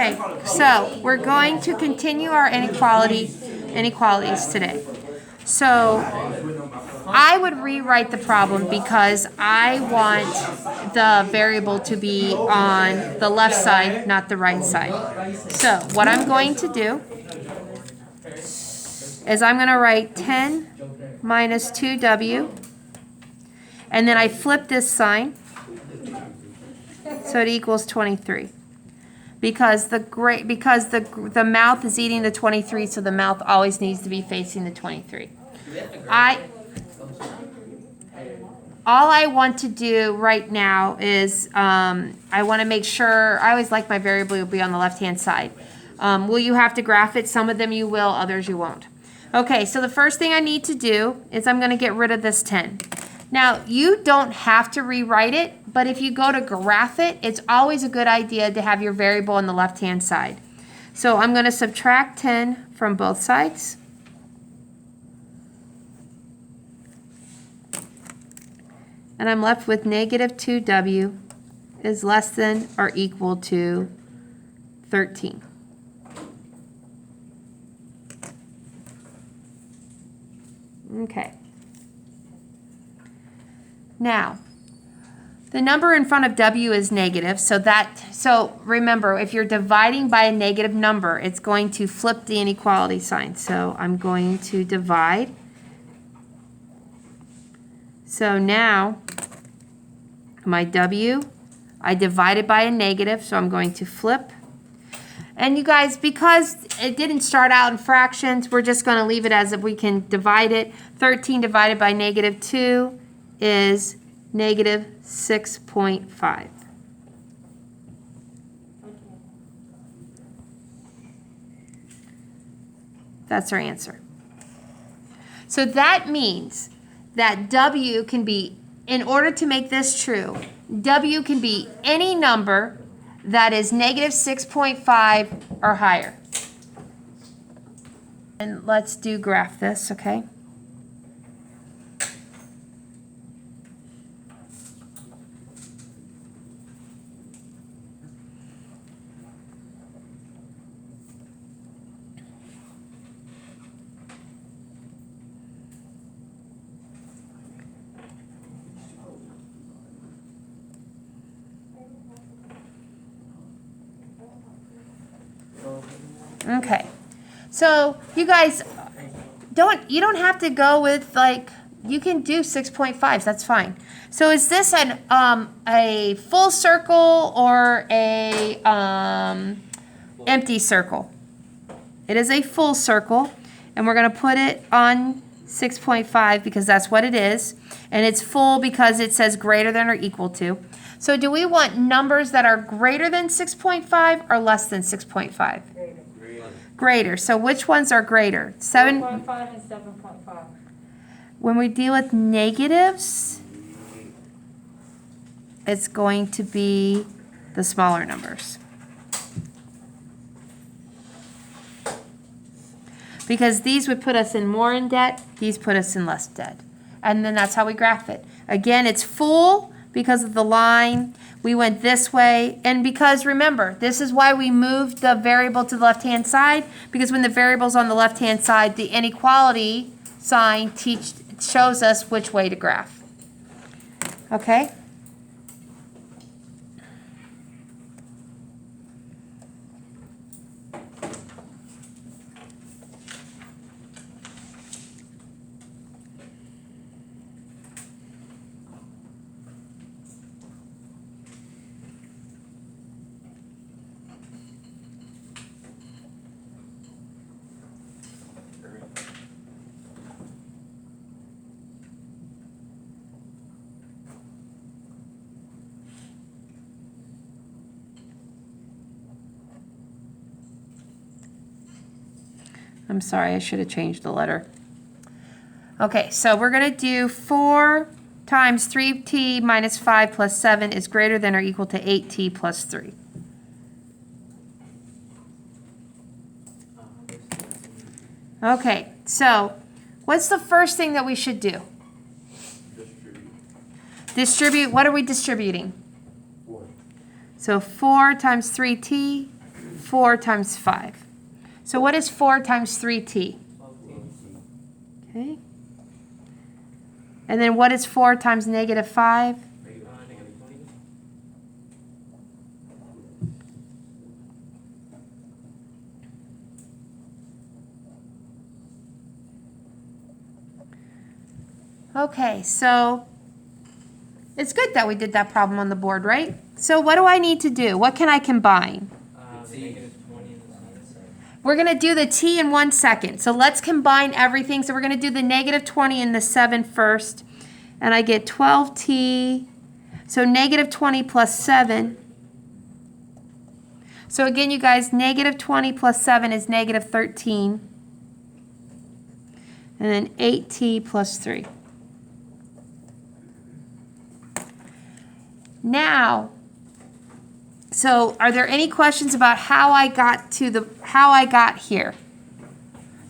Okay, so we're going to continue our inequalities today. So I would rewrite the problem because I want the variable to be on the left side, not the right side. So what I'm going to do is I'm going to write 10 minus 2w, and then I flip this sign so it equals 23. Because the mouth is eating the 23, so the mouth always needs to be facing the 23. All I want to do right now is I want to make sure, I always like my variable will be on the left-hand side. Will you have to graph it? Some of them you will, others you won't. Okay, so the first thing I need to do is I'm going to get rid of this 10. Now, you don't have to rewrite it, but if you go to graph it, it's always a good idea to have your variable on the left-hand side. So I'm going to subtract 10 from both sides. And I'm left with negative 2w is less than or equal to 13. Okay. Now, the number in front of w is negative, so remember, if you're dividing by a negative number, it's going to flip the inequality sign. So I'm going to divide. So now, my w, I divided by a negative, so I'm going to flip. And you guys, because it didn't start out in fractions, we're just going to leave it as if we can divide it. 13 divided by negative 2 is negative 6.5. That's our answer. So that means that w can be, in order to make this true, w can be any number that is negative 6.5 or higher. And let's graph this, okay? Okay, so you guys you don't have to go with, like, you can do 6.5s, that's fine. So is this a full circle or a empty circle? It is a full circle, and we're going to put it on 6.5 because that's what it is, and it's full because it says greater than or equal to. So do we want numbers that are greater than 6.5 or less than 6.5? Greater. So which ones are greater? 7.5 and 7.5. When we deal with negatives, it's going to be the smaller numbers. Because these would put us in more in debt, these put us in less debt. And then that's how we graph it. Again, it's full because of the line. We went this way, and because, remember, this is why we moved the variable to the left-hand side, because when the variable's on the left-hand side, the inequality sign shows us which way to graph. Okay? I'm sorry, I should have changed the letter. Okay, so we're going to do 4 times 3t minus 5 plus 7 is greater than or equal to 8t plus 3. Okay, so what's the first thing that we should do? Distribute. What are we distributing? 4. So 4 times 3t 4 times 5. So what is 4 times 3t? Okay. And then what is 4 times negative 5? Okay, so it's good that we did that problem on the board, right? So what do I need to do? What can I combine? We're going to do the t in 1 second. So let's combine everything. So we're going to do the negative 20 and the 7 first. And I get 12t. So negative 20 plus 7. So again, you guys, negative 20 plus 7 is negative 13. And then 8t plus 3. Now, so are there any questions about how I got here?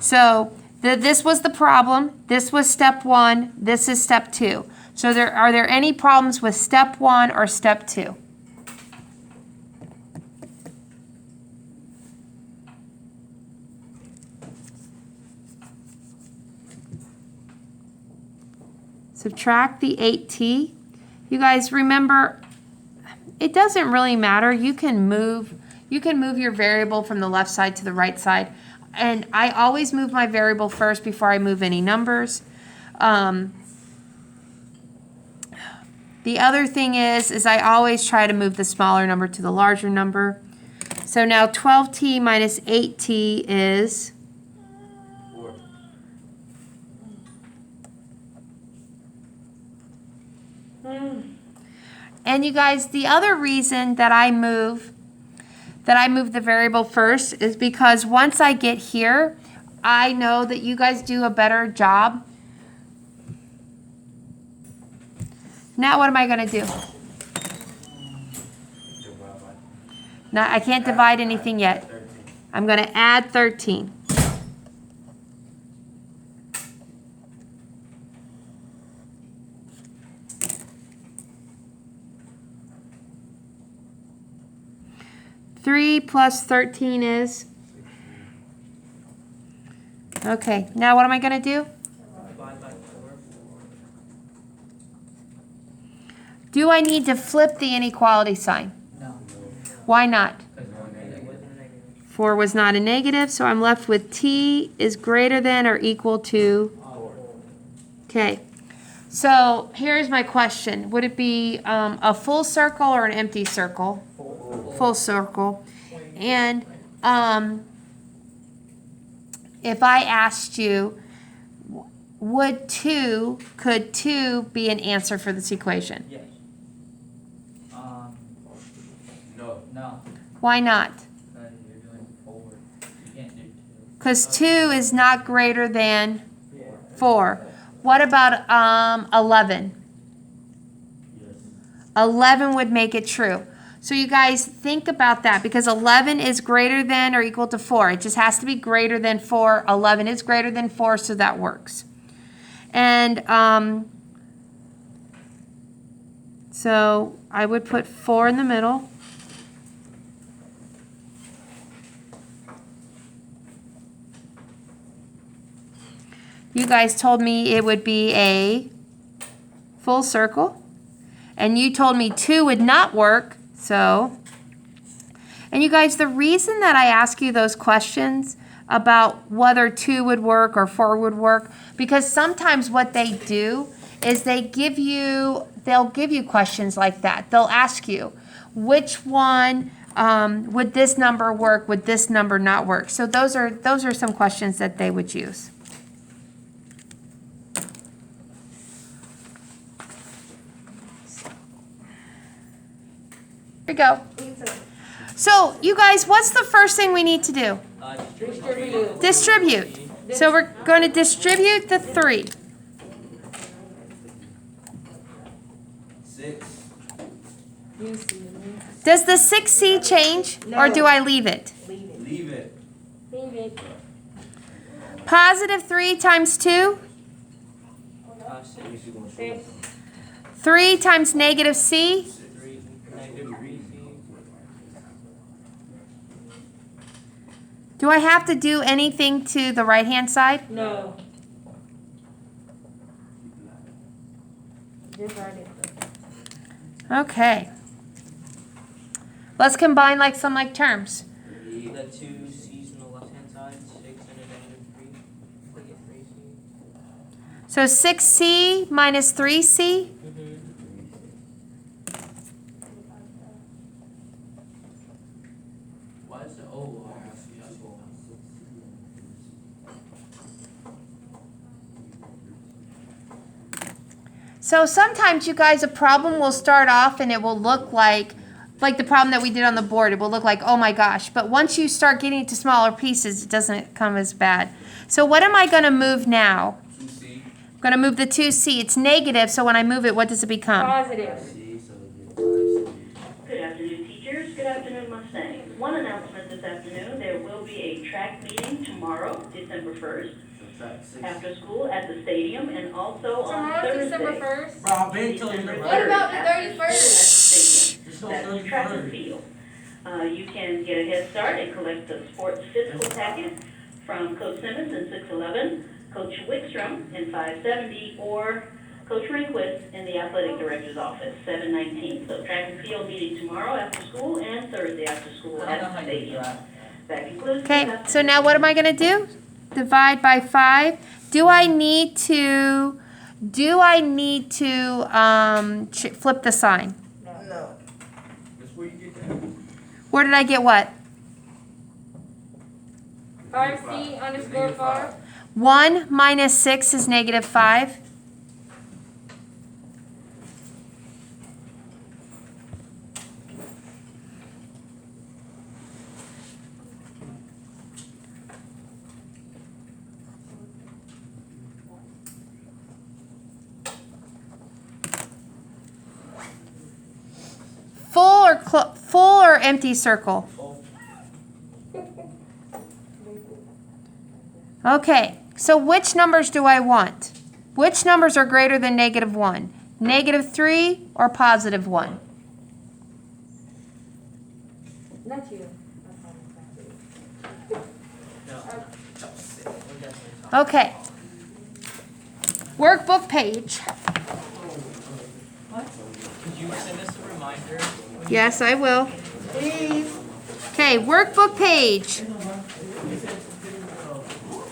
So this was the problem. This was step 1. This is step 2. So are there any problems with step 1 or step 2? Subtract the 8t. You guys remember, it doesn't really matter. You can move your variable from the left side to the right side. And I always move my variable first before I move any numbers. The other thing is I always try to move the smaller number to the larger number. So now 12t minus 8t is 4. And you guys, the other reason that I move the variable first is because once I get here, I know that you guys do a better job. Now what am I going to do? No, I can't divide anything yet. I'm going to add 13. Three plus 13 is? Okay, now what am I going to do? Do I need to flip the inequality sign? No. Why not? 4 was not a negative, so I'm left with t is greater than or equal to? Okay, so here's my question. Would it be a full circle or an empty circle? Full circle. And if I asked you, could 2 be an answer for this equation? Yes. No. No. Why not? Because you're doing forward. You can't do 2. Because 2 is not greater than 4. What about 11? Yes. 11 would make it true. So you guys think about that because 11 is greater than or equal to 4. It just has to be greater than 4. 11 is greater than 4, so that works. And so I would put 4 in the middle. You guys told me it would be a full circle. And you told me 2 would not work. So, and you guys, the reason that I ask you those questions about whether 2 would work or 4 would work, because sometimes what they do is they'll give you questions like that. They'll ask you, which one would this number work? Would this number not work? So those are some questions that they would use. Here we go. So, you guys, what's the first thing we need to do? Distribute. So we're going to distribute the 3. 6. Does the 6c change, or do I leave it? Leave it. Positive 3 times 2? 3 times negative c? Do I have to do anything to the right-hand side? No. Just write it. Okay. Let's combine like some like terms. The two C's on the left-hand side, 6 and a -3. We get 3C. So 6C minus 3C. Why is it O? So sometimes you guys, a problem will start off and it will look like the problem that we did on the board. It will look like, oh my gosh. But once you start getting to smaller pieces, it doesn't come as bad. So what am I going to move now? 2C. I'm going to move the 2C. It's negative, so when I move it, what does it become? Positive. Good afternoon, teachers. Good afternoon, Mustang. One announcement this afternoon. There will be a track meeting tomorrow, December 1st, after school at the stadium, and also on Tomorrow's Thursday. December 1st. Bro, I've been telling you December to What write. about the after school 31st? at the stadium. There's no That's track and 31st. field. You can get a head start and collect the sports physical packet from Coach Simmons in 611, Coach Wickstrom in 570, or Coach Rehnquist in the athletic director's office, 719. So track and field meeting tomorrow after school and Thursday after school I don't know at how the you stadium. drive. That concludes. Okay, so now what am I going to do? Divide by 5. Do I need to flip the sign? No. That's where you get that. Where did I get what? 5C underscore 5. 1 minus 6 is negative 5. Full or empty circle? Okay, so which numbers do I want? Which numbers are greater than negative 1? Negative 3 or positive 1? Not you. No. We're definitely talking. Okay. Workbook page. Could you send us a reminder? Yes, I will. Okay, workbook page.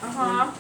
Uh-huh.